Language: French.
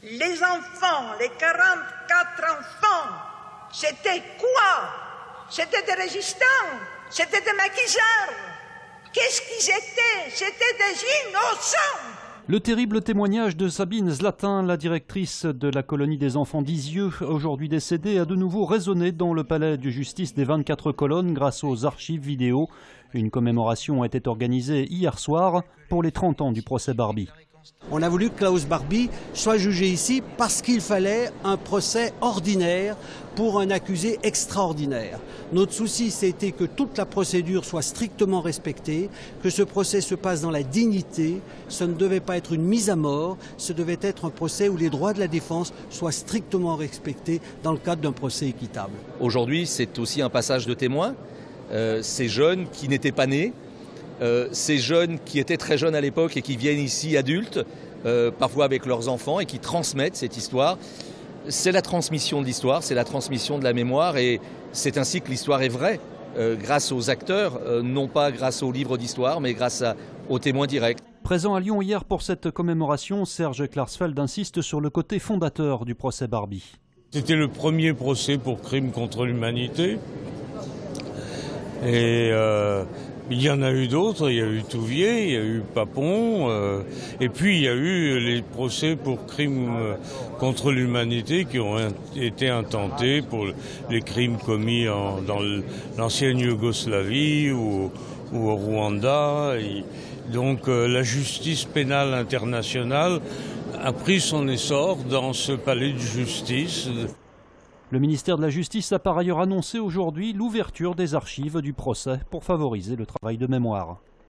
Les enfants, les 44 enfants, c'était quoi? C'était des résistants, c'était des maquisards. Qu'est-ce qu'ils étaient? C'était des innocents. Le terrible témoignage de Sabine Zlatin, la directrice de la colonie des enfants d'Isieux, aujourd'hui décédée, a de nouveau résonné dans le palais de justice des 24 colonnes grâce aux archives vidéo. Une commémoration a été organisée hier soir pour les 30 ans du procès Barbie. On a voulu que Klaus Barbie soit jugé ici parce qu'il fallait un procès ordinaire pour un accusé extraordinaire. Notre souci, c'était que toute la procédure soit strictement respectée, que ce procès se passe dans la dignité. Ce ne devait pas être une mise à mort, ce devait être un procès où les droits de la défense soient strictement respectés dans le cadre d'un procès équitable. Aujourd'hui, c'est aussi un passage de témoin. Ces jeunes qui n'étaient pas nés, ces jeunes qui étaient très jeunes à l'époque et qui viennent ici adultes, parfois avec leurs enfants, et qui transmettent cette histoire. C'est la transmission de l'histoire, c'est la transmission de la mémoire, et c'est ainsi que l'histoire est vraie, grâce aux acteurs, non pas grâce aux livres d'histoire, mais grâce aux témoins directs. Présent à Lyon hier pour cette commémoration, Serge Klarsfeld insiste sur le côté fondateur du procès Barbie. C'était le premier procès pour crime contre l'humanité. Et il y en a eu d'autres, il y a eu Touvier, il y a eu Papon, et puis il y a eu les procès pour crimes contre l'humanité qui ont été intentés pour les crimes commis dans l'ancienne Yougoslavie ou au Rwanda. Et donc la justice pénale internationale a pris son essor dans ce palais de justice. Le ministère de la Justice a par ailleurs annoncé aujourd'hui l'ouverture des archives du procès pour favoriser le travail de mémoire.